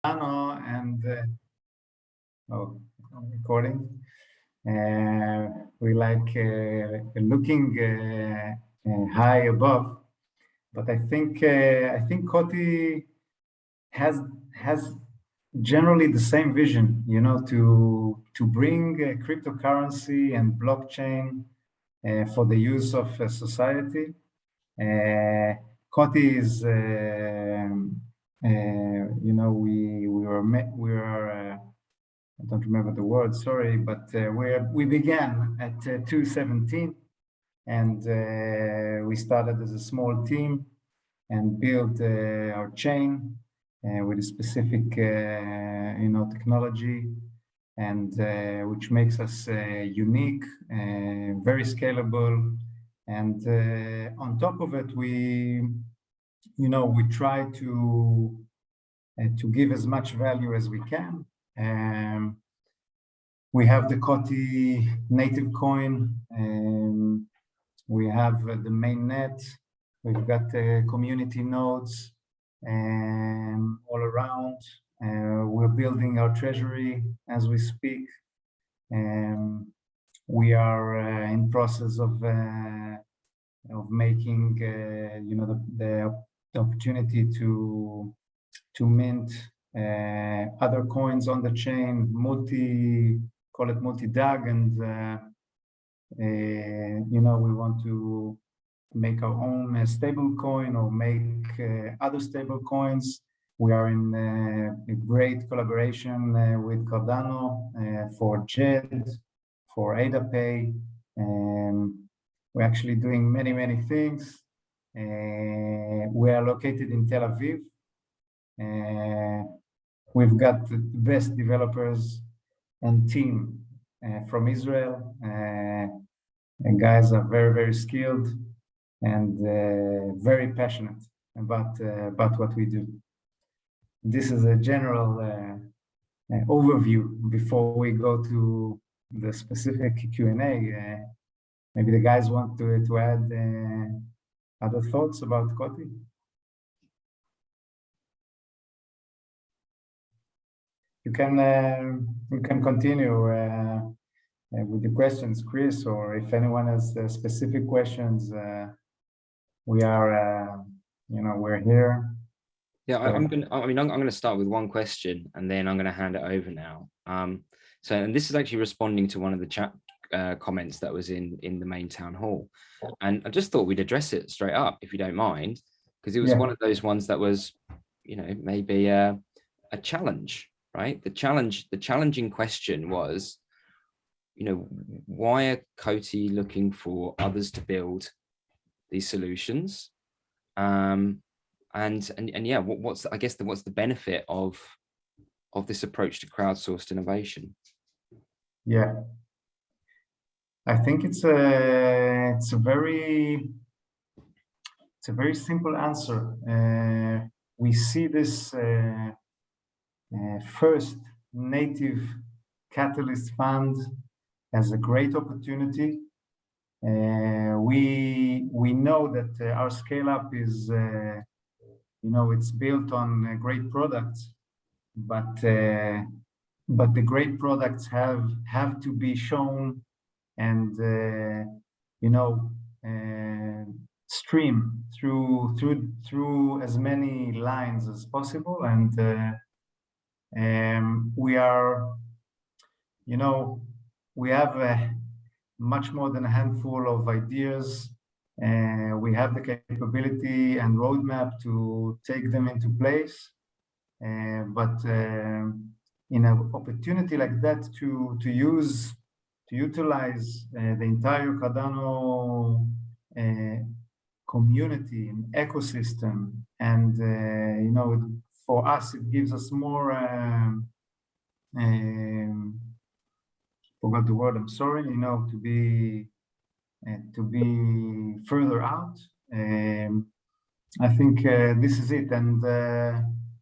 and oh, recording. We like looking high above, but I think COTI has generally the same vision, you know, to bring cryptocurrency and blockchain for the use of society. COTI is, you know, we were I don't remember the word, sorry, but we began at 2017, and we started as a small team and built our chain with a specific, you know, technology, and which makes us unique, very scalable, and on top of it, we try to give as much value as we can. We have the COTI native coin. We have the main net. We've got community nodes all around. We're building our treasury as we speak. We are in process of making, you know, the opportunity to mint other coins on the chain, call it multi-DAG, and you know, we want to make our own stable coin or make other stable coins. We are in a great collaboration with Cardano for JED, for AdaPay. We're actually doing many things. We are located in Tel Aviv. We've got the best developers and team from Israel. And guys are very skilled and very passionate about what we do. This is a general overview before we go to the specific Q&A. Maybe the guys want to add other thoughts about COTI. You can continue with the questions, Chris, or if anyone has specific questions, we are, you know, we're here. Yeah, I'm gonna start with one question, and then I'm gonna hand it over now. And this is actually responding to one of the chat comments that was in the main town hall, and I just thought we'd address it straight up, if you don't mind, because it was one of those ones that was, you know, maybe a challenge, right? The challenging question was, you know, why are COTI looking for others to build these solutions? And yeah, what's the benefit of this approach to crowdsourced innovation? Yeah, I think it's a very simple answer. We see this first native catalyst fund as a great opportunity. We know that our scale up is, you know, it's built on great products, but the great products have to be shown and you know, stream through as many lines as possible, and we are, you know, we have much more than a handful of ideas. We have the capability and roadmap to take them into place, but in an opportunity like that to utilize the entire Cardano community and ecosystem, and you know, for us it gives us more forgot the word, I'm sorry, you know, to be further out. I think this is it, and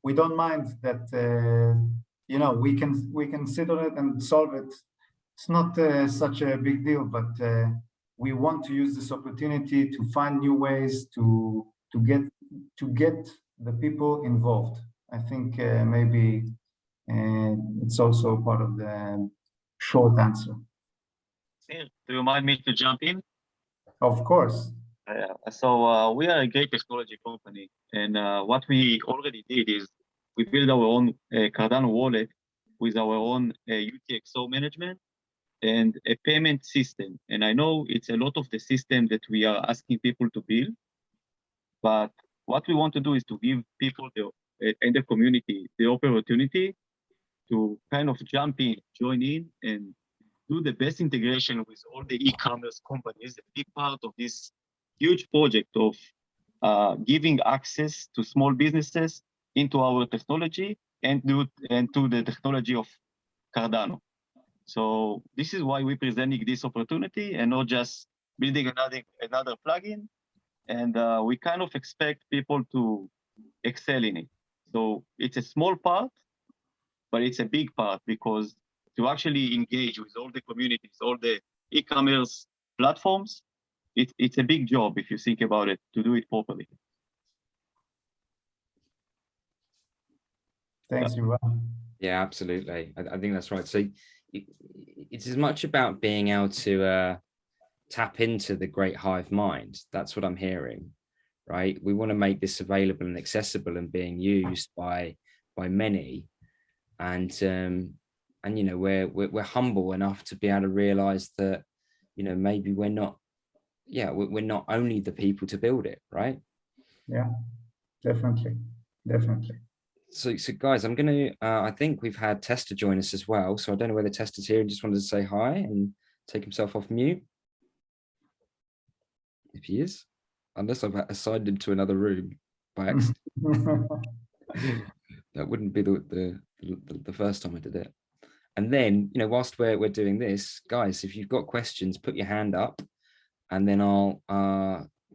we don't mind that, you know, we can sit on it and solve it. It's not such a big deal, but we want to use this opportunity to find new ways to get the people involved. I think maybe it's also part of the short answer. Do you mind me to jump in? Of course. So we are a great technology company, and what we already did is we built our own Cardano wallet with our own UTXO management and a payment system. And I know it's a lot of the system that we are asking people to build, but what we want to do is to give people in the community the opportunity to kind of jump in, join in, and do the best integration with all the e-commerce companies, a big part of this huge project of giving access to small businesses into our technology and to the technology of Cardano. So this is why we're presenting this opportunity and not just building another plugin. And we kind of expect people to excel in it. So it's a small part, but it's a big part because to actually engage with all the communities, all the e-commerce platforms, it's a big job if you think about it, to do it properly. Thanks, Yuval. Yeah, absolutely. I think that's right. So it's as much about being able to tap into the great hive mind. That's what I'm hearing, right? We want to make this available and accessible and being used by many. And you know, we're humble enough to be able to realize that, you know, maybe we're not only the people to build it, right? Yeah, definitely. So guys, I'm gonna I think we've had Tester join us as well, so I don't know whether Tester's here and just wanted to say hi and take himself off mute if he is, unless I've assigned him to another room by accident. That wouldn't be the first time I did it. And then, you know, whilst we're doing this, guys, if you've got questions, put your hand up, and then I'll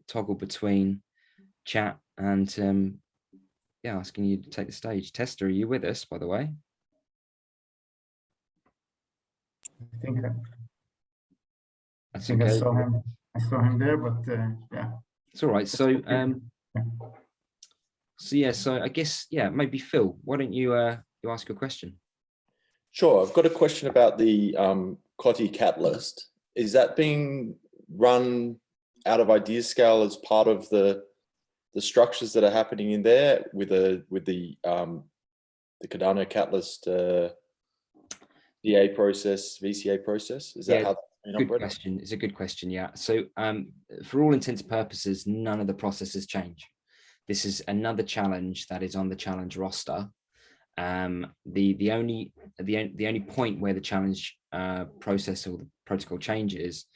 toggle between chat and yeah, asking you to take the stage. Tester, are you with us, by the way? I think I saw him. I saw him there, but yeah, it's all right. So so I guess, yeah, maybe Phil, why don't you ask your question? Sure. I've got a question about the COTI Catalyst. Is that being run out of IdeaScale as part of the structures that are happening in there with the Cardano Catalyst DA process, VCA process? Is that how? Good question. It's a good question. Yeah. So for all intents and purposes, none of the processes change. This is another challenge that is on the challenge roster. The only point where the challenge process or the protocol changes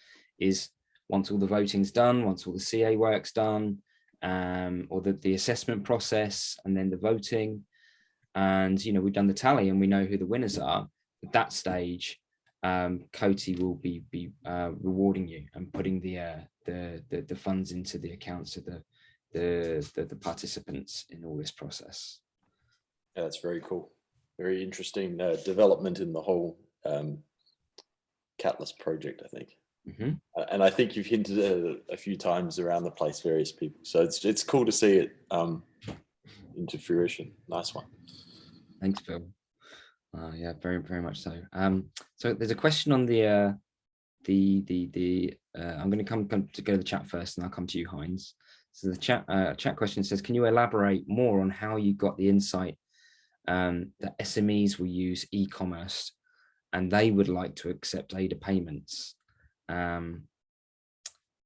is once all the voting's done, once all the CA work's done, or the assessment process, and then the voting, and you know, we've done the tally and we know who the winners are. At that stage, COTI will be rewarding you and putting the funds into the accounts of the participants in all this process. Yeah, that's very cool. Very interesting development in the whole Catalyst project, I think. Mm-hmm. And I think you've hinted a few times around the place, various people. So it's cool to see it into fruition. Nice one. Thanks, Phil. Yeah, very, very much so. So there's a question on the I'm going to come to go to the chat first, and I'll come to you, Heinz. So the chat question says, can you elaborate more on how you got the insight that SMEs will use e-commerce and they would like to accept ADA payments? And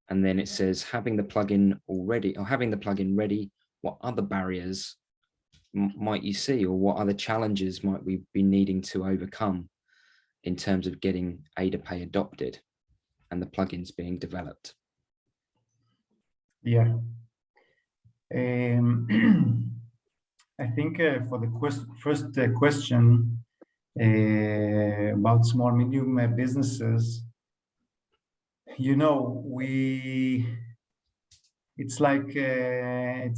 then it says, having the plugin ready, what other barriers might you see, or what other challenges might we be needing to overcome in terms of getting ADA Pay adopted and the plugins being developed? Yeah. I think for the first question about small medium businesses, you know, it's like I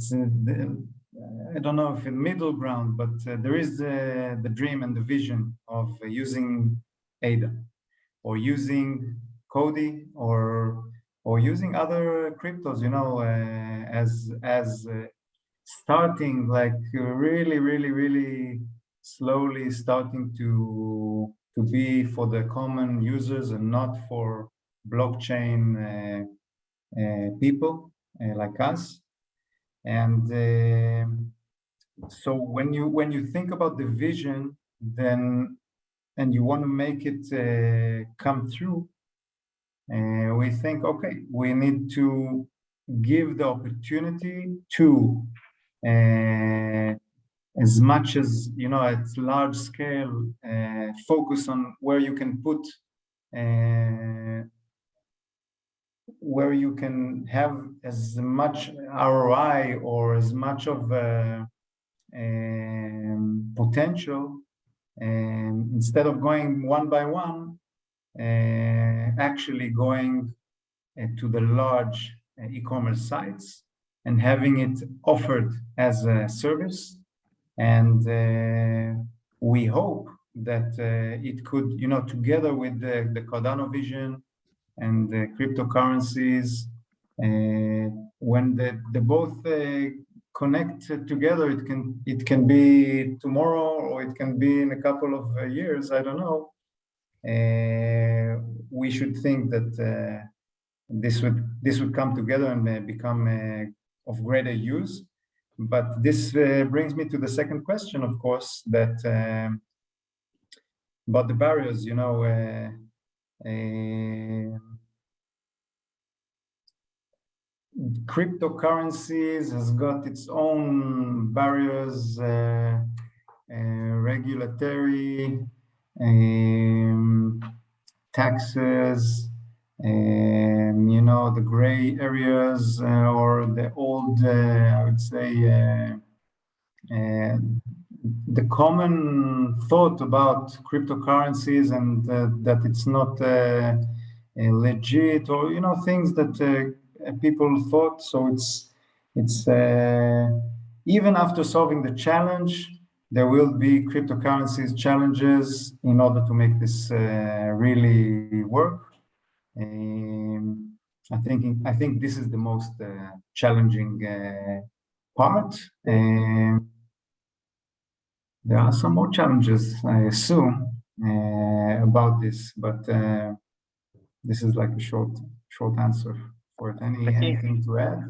don't know if in middle ground, but there is the dream and the vision of using ADA or using COTI or using other cryptos, you know, as starting like really, really, really slowly starting to be for the common users and not for blockchain people like us. And so when you think about the vision, then and you want to make it come through, we think, okay, we need to give the opportunity to as much as at large scale, focus on where you can put where you can have as much ROI or as much of potential, and instead of going one by one, actually going to the large e-commerce sites and having it offered as a service. And we hope that it could, together with the Cardano vision and the cryptocurrencies, when the both connect together, it can be tomorrow or it can be in a couple of years. I don't know. We should think that this would come together and become of greater use. But this brings me to the second question, of course, that about the barriers. Cryptocurrencies has got its own barriers, regulatory, taxes, the gray areas, or the old, I would say, the common thought about cryptocurrencies and that it's not legit, or things that people thought. So it's even after solving the challenge, there will be cryptocurrencies challenges in order to make this really work. I think this is the most challenging part. There are some more challenges, I assume, about this, but this is like a short answer for it. Anything to add?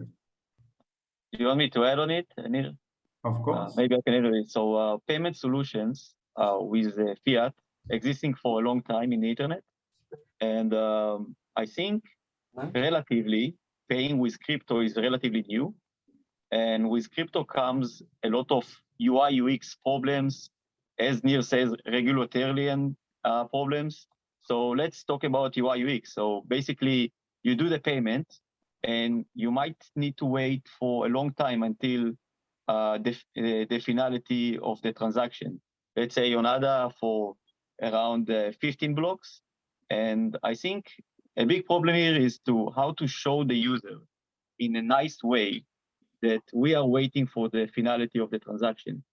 Do you want me to add on it, Anil? Of course. Maybe I can add on it. So payment solutions with fiat existing for a long time in the internet. And I think relatively paying with crypto is relatively new. And with crypto comes a lot of UI, UX problems, as Nir says, regulatory problems. So let's talk about UI, UX. So basically, you do the payment, and you might need to wait for a long time until the finality of the transaction. Let's say on ADA for around 15 blocks. And I think a big problem here is how to show the user in a nice way that we are waiting for the finality of the transaction.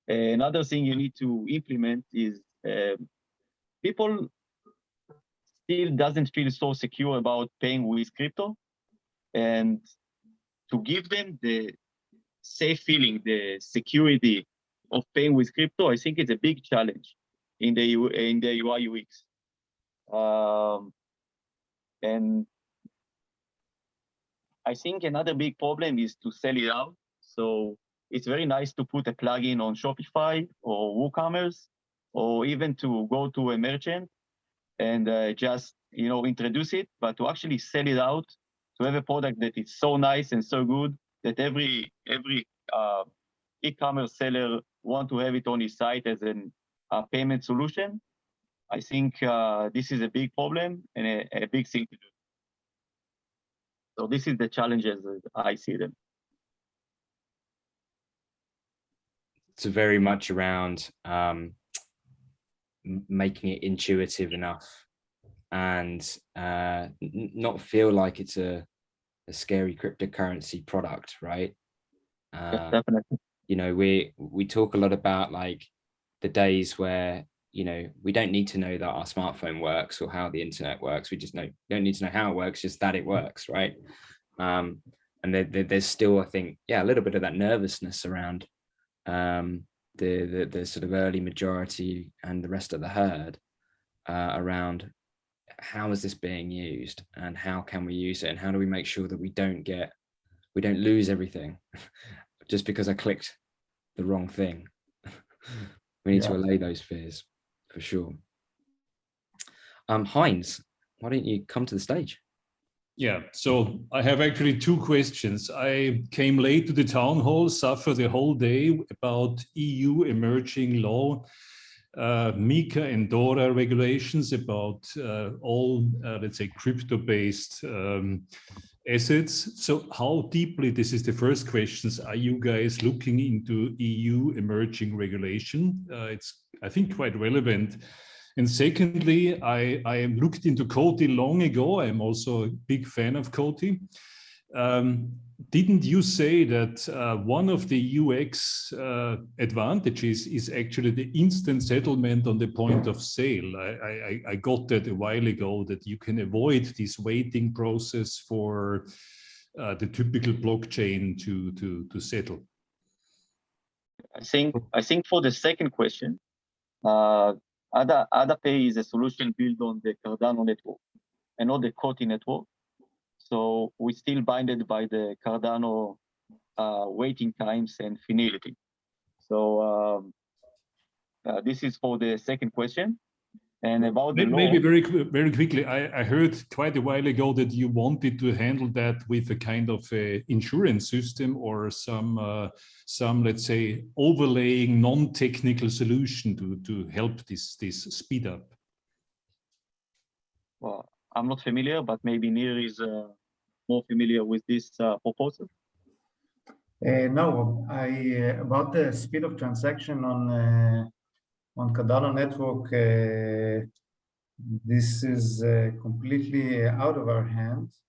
Another thing you need to implement is people still doesn't feel so secure about paying with crypto, and to give them the safe feeling, the security of paying with crypto, I think it's a big challenge in the UI UX. And I think another big problem is to sell it out. So it's very nice to put a plugin on Shopify or WooCommerce, or even to go to a merchant and just introduce it, but to actually sell it out, to have a product that is so nice and so good that every e-commerce seller want to have it on his site as a payment solution. I think this is a big problem and a big thing to do. So this is the challenges as I see them. It's very much around making it intuitive enough and not feel like it's a scary cryptocurrency product, right? Yeah, definitely. We talk a lot about like the days where we don't need to know that our smartphone works or how the internet works. We just don't need to know how it works, just that it works, right? and there's still, I think, yeah, a little bit of that nervousness around the sort of early majority and the rest of the herd around how is this being used and how can we use it and how do we make sure that we don't lose everything just because I clicked the wrong thing. We need to allay those fears for sure. Heinz, why don't you come to the stage? Yeah, so I have actually two questions. I came late to the town hall, suffered the whole day about EU emerging law, MiCA and DORA regulations about all, let's say, crypto-based assets. So how deeply, this is the first questions, are you guys looking into EU emerging regulation? It's, I think, quite relevant. And secondly, I looked into COTI long ago. I'm also a big fan of COTI. Didn't you say that one of the UX advantages is actually the instant settlement on the point of sale? I got that a while ago, that you can avoid this waiting process for the typical blockchain to settle. I think for the second question, AdaPay is a solution built on the Cardano network and not the COTI network. So we're still binded by the Cardano waiting times and finality. So this is for the second question. And about the law, maybe very quickly, I heard quite a while ago that you wanted to handle that with a kind of a insurance system or some let's say overlaying non-technical solution to help this speed up. well, I'm not familiar, but maybe Nir is more familiar with this proposal. No, about the speed of transaction on Cardano network, this is completely out of our hands.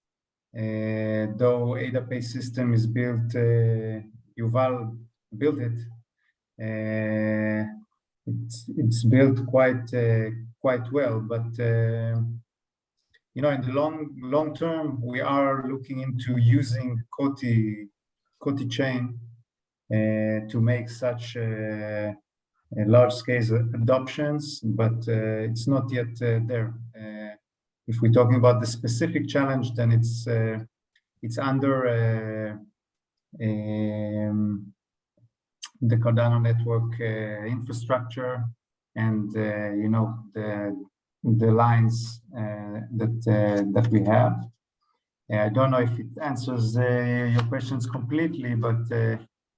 Though AdaPay system is built, Yuval built it. It's built quite well, but you know, in the long term, we are looking into using COTI chain to make such large-scale adoptions, but it's not yet there. If we're talking about the specific challenge, then it's under the Cardano network infrastructure, and you know, the lines that we have. I don't know if it answers your questions completely, but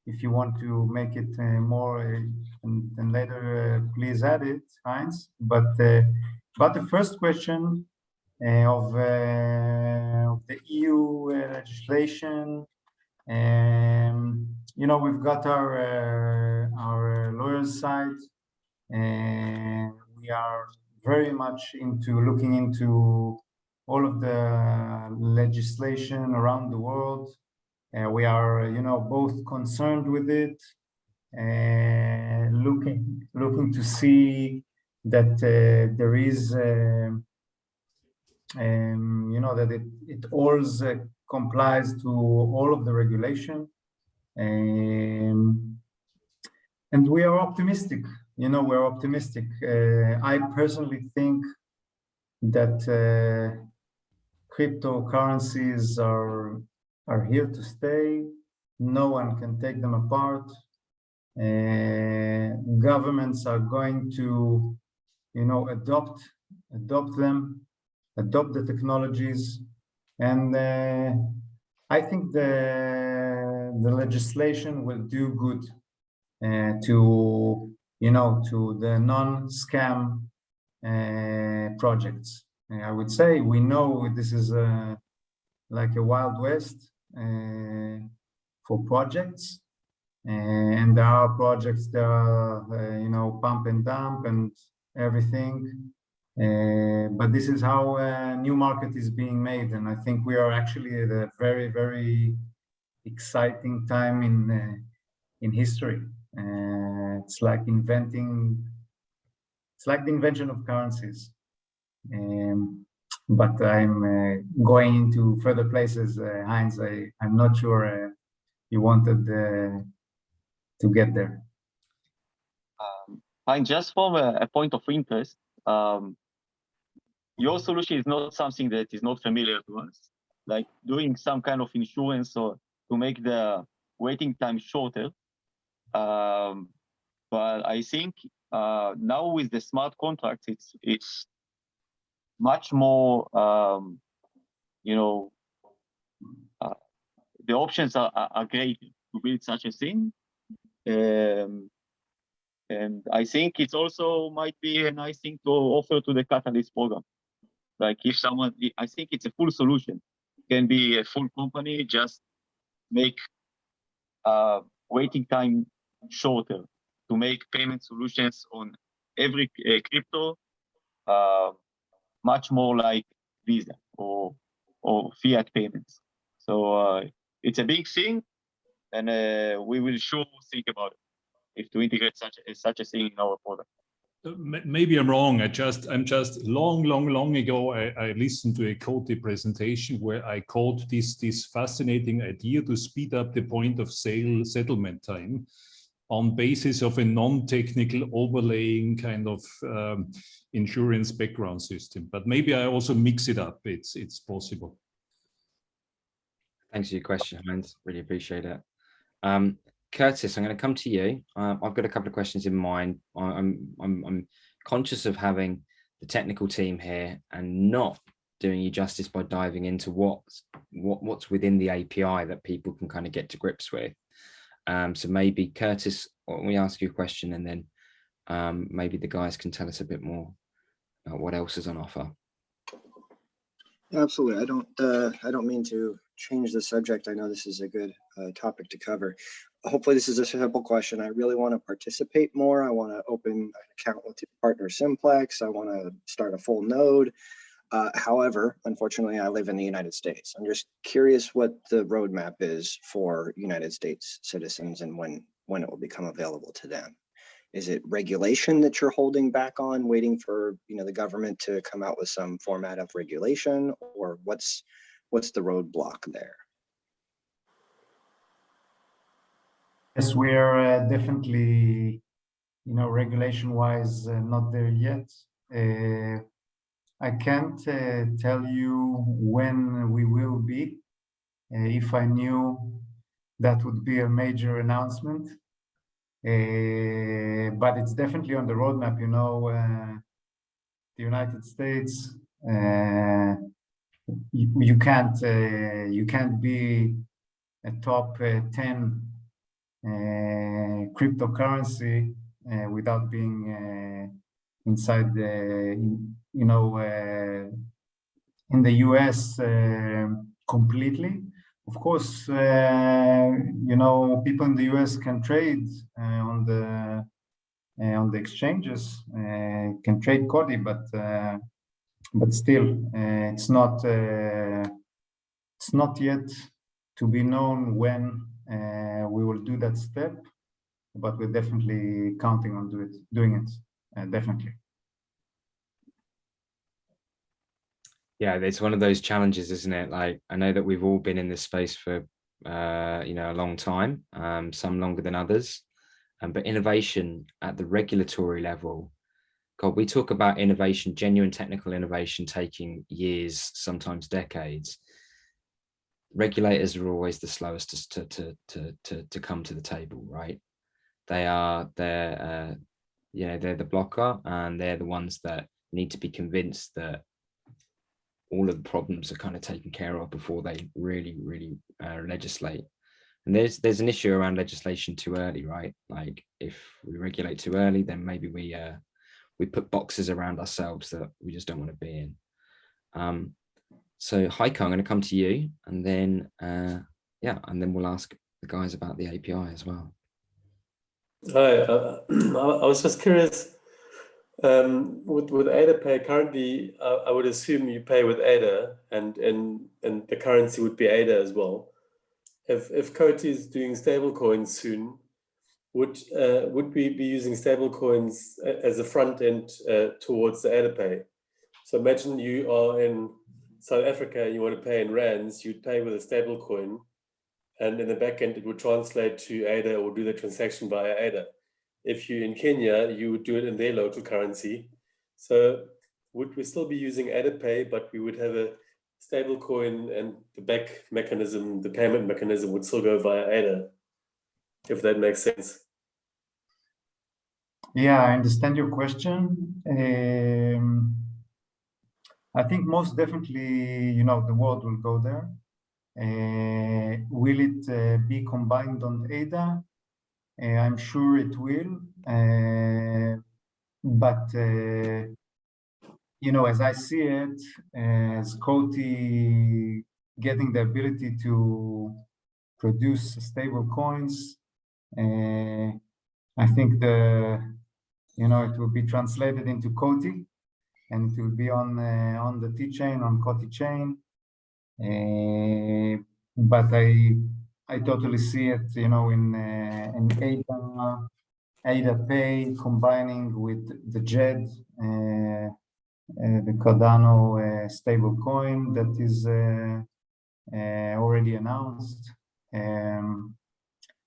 if you want to make it more, and later please add it, Heinz. But about the first question of the EU legislation, you know, we've got our lawyers' side, and we are very much into looking into all of the legislation around the world. We are, you know, both concerned with it, and looking to see that there is, you know, that it all complies to all of the regulation, and we are optimistic. You know, we're optimistic. I personally think that cryptocurrencies are here to stay. No one can take them apart. Governments are going to, you know, adopt them, adopt the technologies, and I think the legislation will do good to, you know, to the non-scam projects. I would say we know this is like a Wild West for projects, and there are projects that are, you know, pump and dump and everything. But this is how a new market is being made, and I think we are actually at a very, very exciting time in history. It's like the invention of currencies. but I'm going into further places. Heinz, I'm not sure you wanted to get there. And just from a point of interest, your solution is not something that is not familiar to us, like doing some kind of insurance or to make the waiting time shorter. But I think now with the smart contracts, it's much more, the options are great to build such a thing. And I think it's also might be a nice thing to offer to the Catalyst program. Like if someone, I think it's a full solution. It can be a full company, just make waiting time shorter to make payment solutions on every crypto much more like Visa or fiat payments. So it's a big thing, and we will sure think about it if to integrate such a thing in our product. Maybe I'm wrong. I'm just long ago, I listened to a COTI presentation where I caught this fascinating idea to speed up the point of sale settlement time on basis of a non-technical overlaying kind of insurance background system. But maybe I also mix it up. It's possible. Thanks for your question, Heinz. Really appreciate it. Curtis, I'm going to come to you. I've got a couple of questions in mind. I'm conscious of having the technical team here and not doing you justice by diving into what's within the API that people can kind of get to grips with. So maybe Curtis, let me ask you a question, and then maybe the guys can tell us a bit more about what else is on offer. Absolutely. I don't mean to change the subject. I know this is a good topic to cover. Hopefully this is a simple question. I really want to participate more. I want to open an account with your partner Simplex. I want to start a full node. However, unfortunately, I live in the United States. I'm just curious what the roadmap is for United States citizens and when it will become available to them. Is it regulation that you're holding back on, waiting for the government to come out with some format of regulation, or what's the roadblock there? Yes, we're definitely, regulation-wise, not there yet. I can't tell you when we will be. If I knew, that would be a major announcement. But it's definitely on the roadmap. The United States, you can't be a top 10 cryptocurrency without being inside in the US completely. Of course, people in the US can trade on the exchanges, can trade COTI, but still, it's not yet to be known when we will do that step. But we're definitely counting on doing it, definitely. Yeah, it's one of those challenges, isn't it? Like, I know that we've all been in this space for a long time, some longer than others, but innovation at the regulatory level, God, we talk about innovation, genuine technical innovation taking years, sometimes decades. Regulators are always the slowest to come to the table, right? They're the blocker, and they're the ones that need to be convinced that all of the problems are kind of taken care of before they really legislate. And there's an issue around legislation too early, right? Like, if we regulate too early, then maybe we put boxes around ourselves that we just don't want to be in. So Heiko, I'm going to come to you, and then and then we'll ask the guys about the API as well. Hi, I was just curious, with ADA Pay currently, I would assume you pay with ADA, and the currency would be ADA as well. If COTI is doing stablecoins soon, would we be using stablecoins as a front end towards the ADA Pay? So imagine you are in South Africa and you want to pay in rands, you'd pay with a stable coin, and in the back end, it would translate to ADA or do the transaction via ADA. If you're in Kenya, you would do it in their local currency. So would we still be using ADA Pay, but we would have a stable coin and the back mechanism, the payment mechanism would still go via ADA, if that makes sense. Yeah, I understand your question. I think most definitely, the world will go there. Will it be combined on ADA? I'm sure it will. But as I see it, as COTI getting the ability to produce stable coins, I think it will be translated into COTI, and it will be on the T chain, on COTI chain. But I totally see it, in ADA Pay combining with the JED, the Cardano stable coin that is already announced.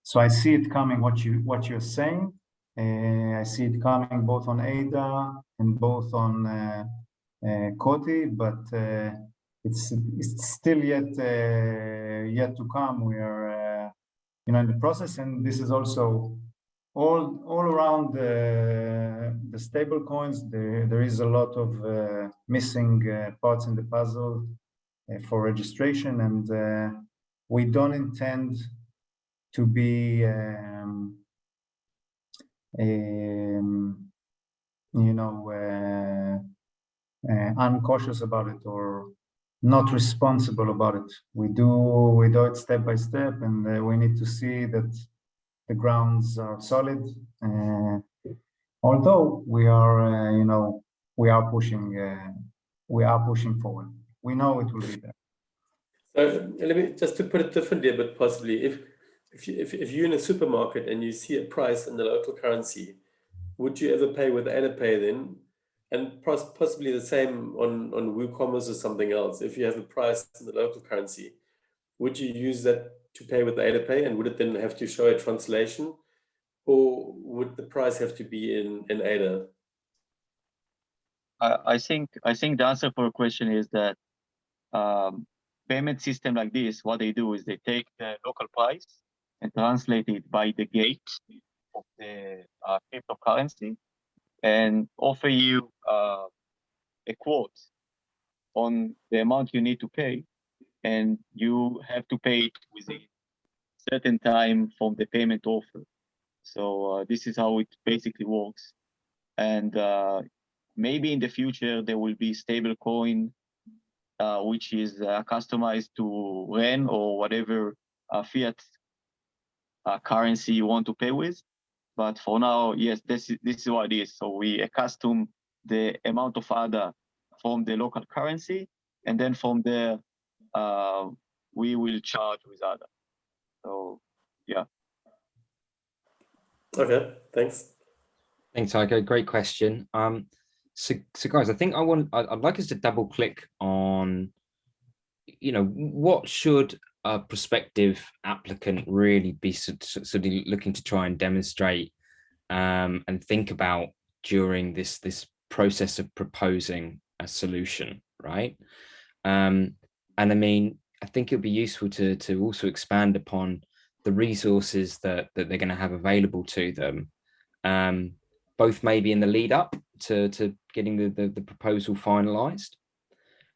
So I see it coming. What you're saying, I see it coming both on ADA and both on COTI, but it's still yet to come. We are in the process, and this is also all around the stable coins. There is a lot of missing parts in the puzzle for registration, and we don't intend to be uncautious about it or not responsible about it. We do it step by step, and we need to see that the grounds are solid. Although we are pushing forward. We know it will be there. So let me just to put it differently, but possibly if you're in a supermarket and you see a price in the local currency, would you ever pay with ADA Pay then? And possibly the same on WooCommerce or something else. If you have a price in the local currency, would you use that to pay with ADA Pay, and would it then have to show a translation, or would the price have to be in ADA? I think the answer for your question is that payment system like this, what they do is they take the local price and translate it by the gate of the cryptocurrency and offer you a quote on the amount you need to pay, and you have to pay it within a certain time from the payment offer. So this is how it basically works. And maybe in the future there will be stable coin which is customized to REN or whatever fiat currency you want to pay with. But for now, yes, this is what it is. So we accustom the amount of ADA from the local currency, and then from there we will charge with ADA. So yeah. Okay, thanks. Thanks, Heiko. Great question. So guys, I think I'd like us to double click on, what should a prospective applicant really be sort of looking to try and demonstrate and think about during this process of proposing a solution, right? And I mean, I think it'd be useful to also expand upon the resources that they're going to have available to them, both maybe in the lead up to getting the proposal finalized,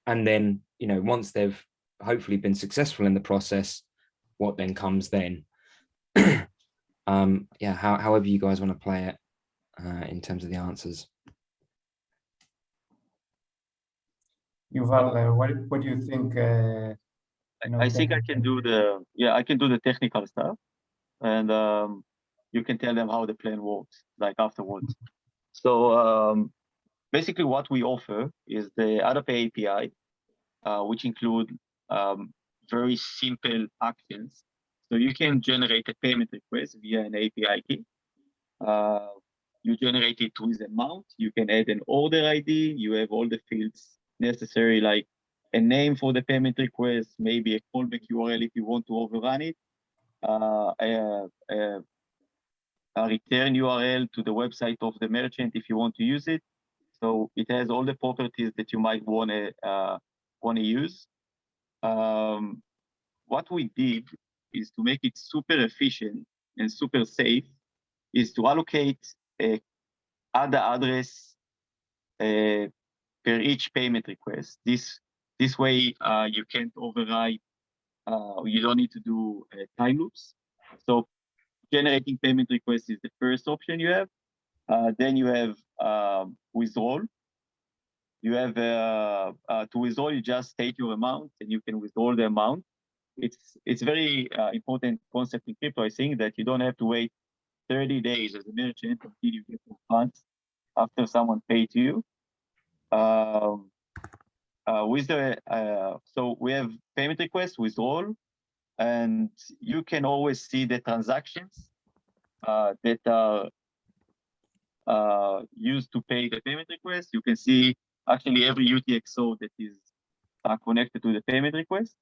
and then once they've hopefully been successful in the process, what then comes then. Yeah, however you guys want to play it in terms of the answers. Yuval, what do you think? I think I can do the technical stuff, and you can tell them how the plan works, like afterwards. So basically what we offer is the ADA Pay API, which include very simple actions. So you can generate a payment request via an API key. You generate it with amount. You can add an order ID. You have all the fields necessary, like a name for the payment request, maybe a callback URL if you want to overrun it, a return URL to the website of the merchant if you want to use it. So it has all the properties that you might want to use. What we did is to make it super efficient and super safe, is to allocate a other address per each payment request. This way you can't override. You don't need to do time loops. So generating payment requests is the first option you have. Then you have withdrawal. You have to withdraw, you just state your amount and you can withdraw the amount. It's very important concept in crypto, I think, that you don't have to wait 30 days as a merchant until you get your funds after someone paid you. So we have payment request, withdrawal, and you can always see the transactions that are used to pay the payment request. You can see actually every UTXO that is connected to the payment request.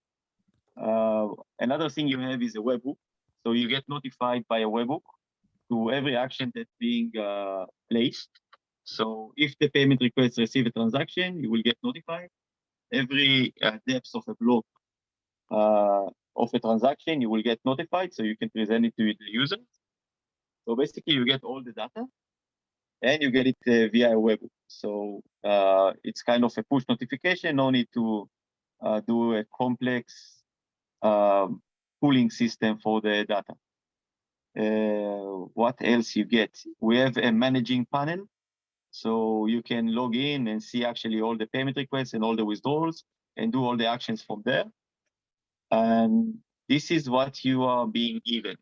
Another thing you have is a webhook. So you get notified by a webhook to every action that's being placed. So if the payment request receive a transaction, you will get notified. Every depth of a block of a transaction, you will get notified, so you can present it to the user. So basically, you get all the data, and you get it via a webhook. So it's kind of a push notification. No need to do a complex pooling system for the data. What else you get? We have a managing panel. So you can log in and see actually all the payment requests and all the withdrawals and do all the actions from there. And this is what you are being given,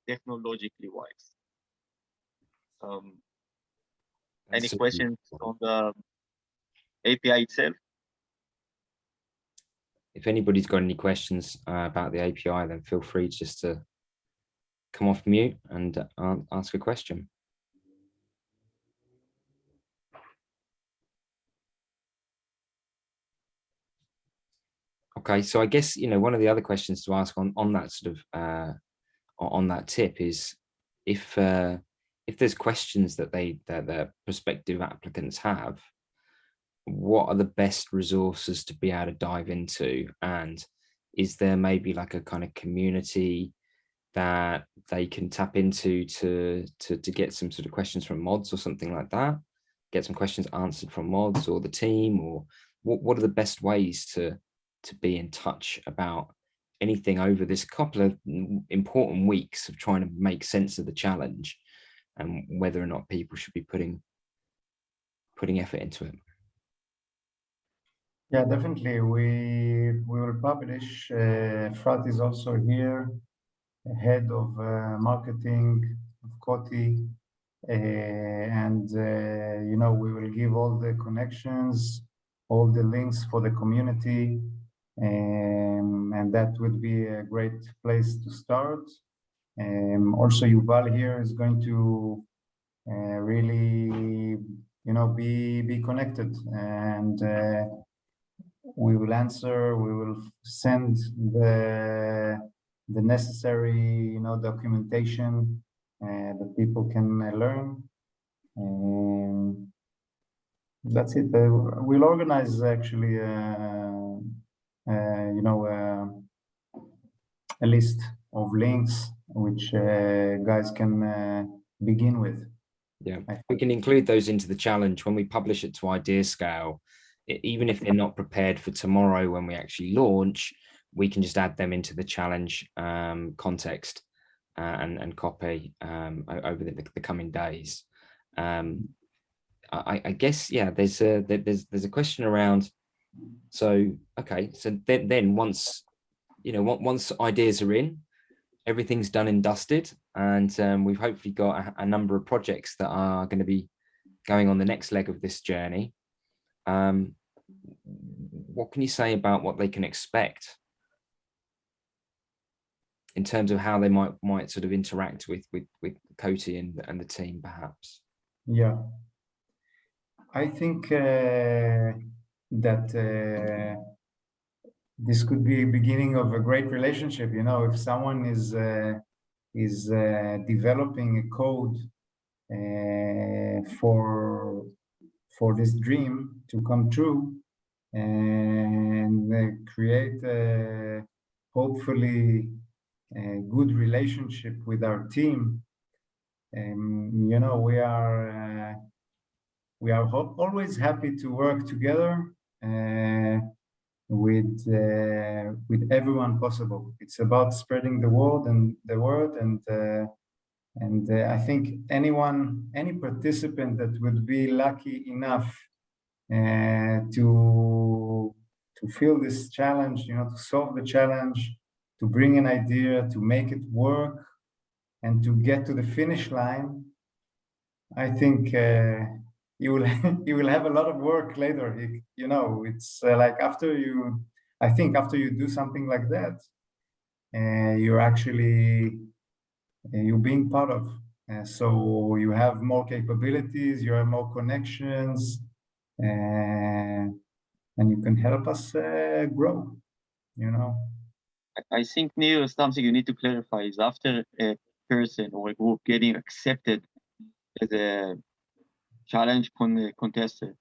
technologically wise. Any questions on the API itself? If anybody's got any questions about the API, then feel free just to come off mute and ask a question. Okay, so I guess, you know, one of the other questions to ask on that sort of on that tip is if there's questions that the prospective applicants have, what are the best resources to be able to dive into? And is there maybe like a kind of community that they can tap into to get some sort of questions from mods or something like that? Get some questions answered from mods or the team, or what are the best ways to be in touch about anything over this couple of important weeks of trying to make sense of the challenge and whether or not people should be putting effort into it? Yeah, definitely. We will publish. Frat is also here, head of marketing of COTI, and you know, we will give all the connections, all the links for the community, and that would be a great place to start. Also, Yuval here is going to really, you know, be connected, and we will answer. We will send the necessary, you know, documentation that people can learn. That's it. We'll organize actually, you know, a list of links which guys can begin with. Yeah, we can include those into the challenge when we publish it to Idea Scale. Even if they're not prepared for tomorrow when we actually launch, we can just add them into the challenge context and copy over the coming days. I guess, yeah, there's a question around. So okay, so then once, you know, once ideas are in, everything's done and dusted, and we've hopefully got a number of projects that are going to be going on the next leg of this journey. What can you say about what they can expect in terms of how they might sort of interact with COTI and the team, perhaps? Yeah, I think that this could be a beginning of a great relationship. You know, if someone is developing a code for this dream to come true and create hopefully a good relationship with our team. You know, we are always happy to work together with everyone possible. It's about spreading the word, and I think any participant that would be lucky enough to feel this challenge, you know, to solve the challenge, to bring an idea, to make it work, and to get to the finish line, I think you will have a lot of work later. You know, it's like after you do something like that, you're actually you're being part of. So you have more capabilities, you have more connections, and you can help us grow, you know. I think, Neil, something you need to clarify is after a person or a group getting accepted as a challenge contestant,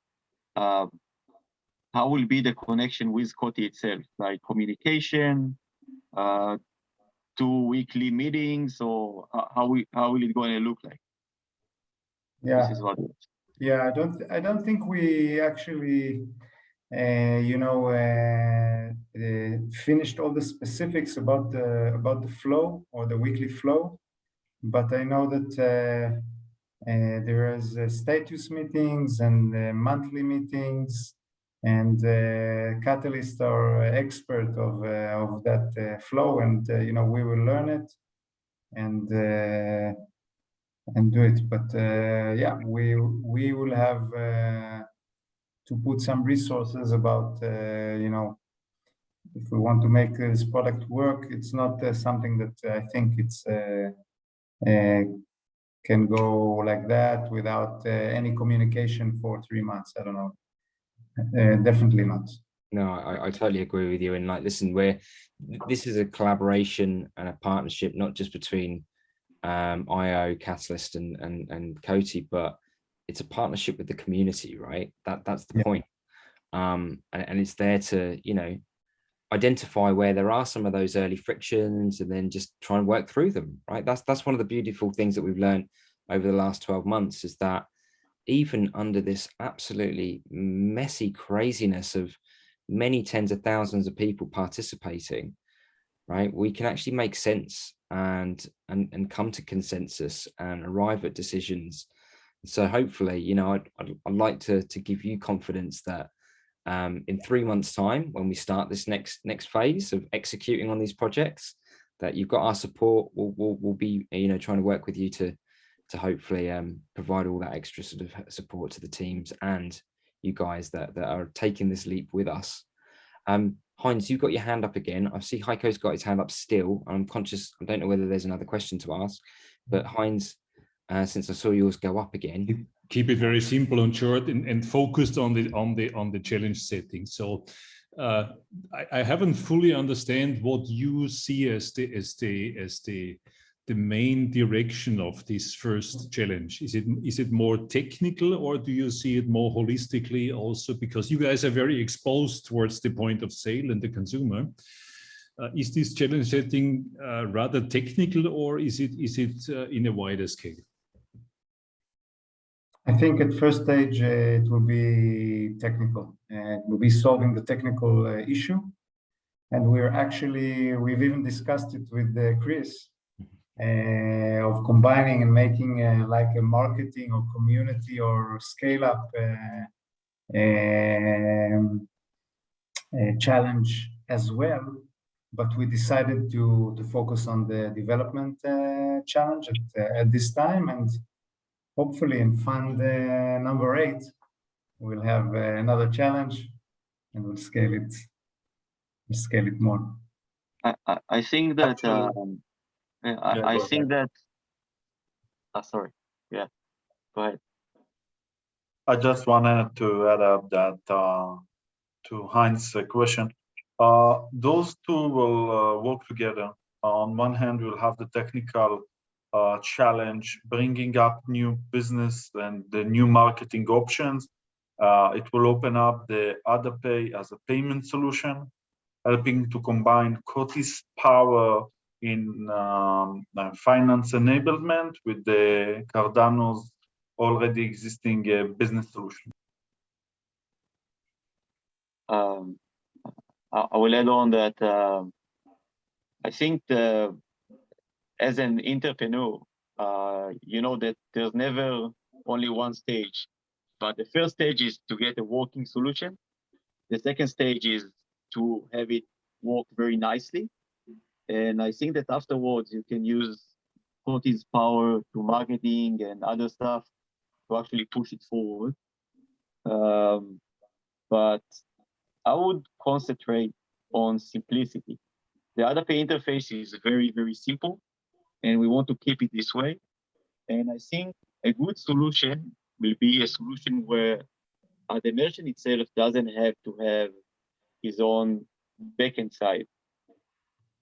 how will be the connection with COTI itself, like communication, 2 weekly meetings, or how will it going to look like? Yeah. This is what. Yeah, I don't think we actually finished all the specifics about the flow or the weekly flow, but I know that there is status meetings and monthly meetings, and Catalyst are expert of that flow, and you know, we will learn it and do it. But yeah, we will have to put some resources about you know, if we want to make this product work. It's not something that I think it's can go like that without any communication for 3 months. I don't know. Definitely not. No, I totally agree with you. And like, listen, this is a collaboration and a partnership, not just between IO, Catalyst, and COTI, but it's a partnership with the community, right? That's the point. And it's there to, you know, identify where there are some of those early frictions and then just try and work through them, right? That's one of the beautiful things that we've learned over the last 12 months, is that even under this absolutely messy craziness of many tens of thousands of people participating, right, we can actually make sense and come to consensus and arrive at decisions. So hopefully, you know, I'd like to give you confidence that in 3 months' time, when we start this next phase of executing on these projects, that you've got our support. We'll be, you know, trying to work with you to hopefully provide all that extra sort of support to the teams and you guys that are taking this leap with us. Heinz, you've got your hand up again. I see Heiko's got his hand up still. I'm conscious, I don't know whether there's another question to ask, but Heinz, since I saw yours go up again. Keep it very simple and short and focused on the challenge setting. So I haven't fully understand what you see as the main direction of this first challenge. Is it more technical, or do you see it more holistically also, because you guys are very exposed towards the point of sale and the consumer? Is this challenge setting rather technical, or is it in a wider scale? I think at first stage it will be technical. It will be solving the technical issue, and we've even discussed it with Chris. Of combining and making like a marketing or community or scale up challenge as well, but we decided to focus on the development challenge at this time, and hopefully in fund number 8 we'll have another challenge and we'll scale it more. I think that I think that. Sorry. Yeah. Go ahead. I just wanted to add up that to Heinz's question. Those two will work together. On one hand, we'll have the technical challenge, bringing up new business and the new marketing options. It will open up the AdaPay as a payment solution, helping to combine COTI's power in finance enablement with the Cardano's already existing business solution. I will add on that I think as an entrepreneur, you know that there's never only one stage, but the first stage is to get a working solution. The second stage is to have it work very nicely. And I think that afterwards you can use COTI's power to marketing and other stuff to actually push it forward. But I would concentrate on simplicity. The AdaPay interface is very, very simple, and we want to keep it this way. And I think a good solution will be a solution where the merchant itself doesn't have to have his own backend side.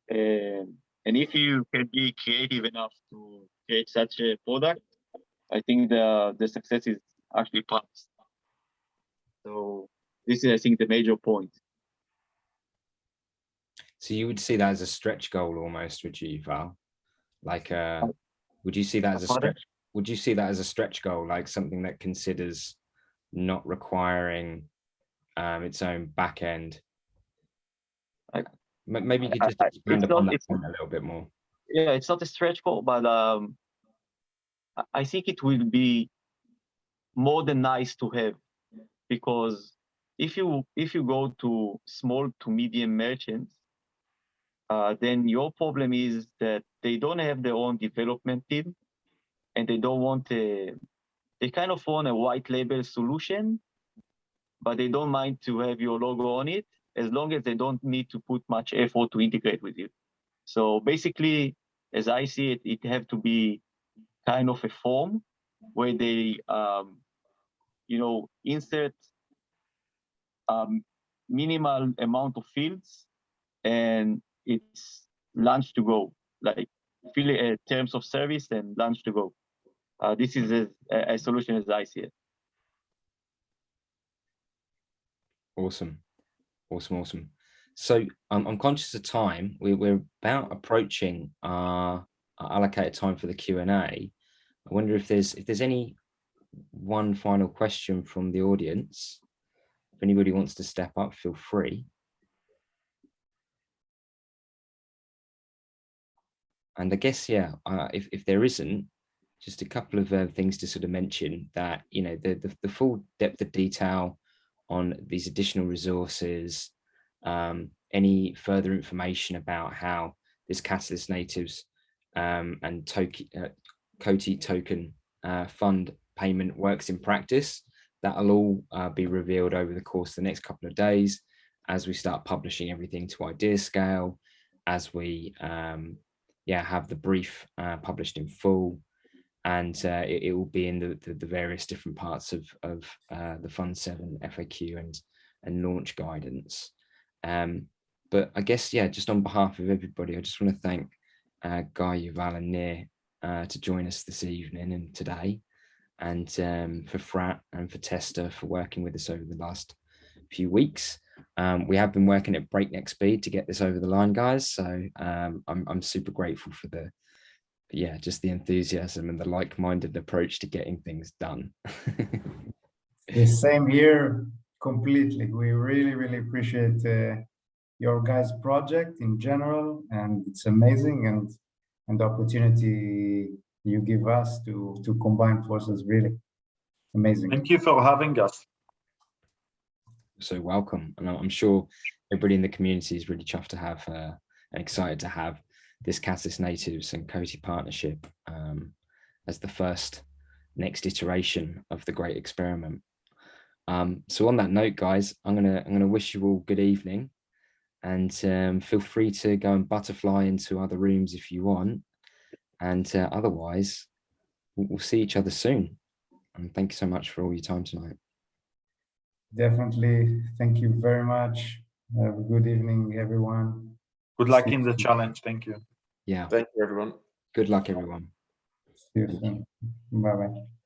And if you can be creative enough to create such a product, I think the success is actually passed. So this is, I think, the major point. So you would see that as a stretch goal almost, would you, Val? Like, would you see that as a stretch? Would you see that as a stretch goal, like something that considers not requiring its own back end? Maybe you could just expand upon that point a little bit more. Yeah, it's not a stretch goal, but I think it will be more than nice to have, because if you go to small to medium merchants, then your problem is that they don't have their own development team, and they don't want they kind of want a white label solution, but they don't mind to have your logo on it, as long as they don't need to put much effort to integrate with you. So basically, as I see it, it have to be kind of a form where they, insert minimal amount of fields, and it's launch to go, like fill terms of service and launch to go. This is a solution as I see it. Awesome. So I'm conscious of time. We're about approaching our allocated time for the Q&A. I wonder if there's any one final question from the audience. If anybody wants to step up, feel free. And I guess, yeah, if there isn't, just a couple of things to sort of mention that, the full depth of detail on these additional resources, any further information about how this Catalyst Natives and COTI token fund payment works in practice, that'll all be revealed over the course of the next couple of days as we start publishing everything to IdeaScale, as we have the brief published in full, and it will be in the various different parts of the Fund 7 FAQ and launch guidance. But I guess, yeah, just on behalf of everybody, I just want to thank Guy, Yuval, and Nir to join us this evening and today, and for Frat and for Testa for working with us over the last few weeks. We have been working at breakneck speed to get this over the line, guys. So I'm super grateful for just the enthusiasm and the like-minded approach to getting things done. The same here, completely. We really, really appreciate your guys' project in general, and it's amazing, and the opportunity you give us to combine forces, really amazing. Thank you for having us. So welcome, and I'm sure everybody in the community is really chuffed to have and excited to have this Catalyst Natives and COTI partnership as the first next iteration of the great experiment. So on that note, guys, I'm gonna wish you all good evening, and feel free to go and butterfly into other rooms if you want, and otherwise we'll see each other soon. And thank you so much for all your time tonight. Definitely. Thank you very much. Have a good evening, everyone. Good luck in the challenge. Thank you. Yeah. Thank you, everyone. Good luck, everyone. See you soon. Bye-bye.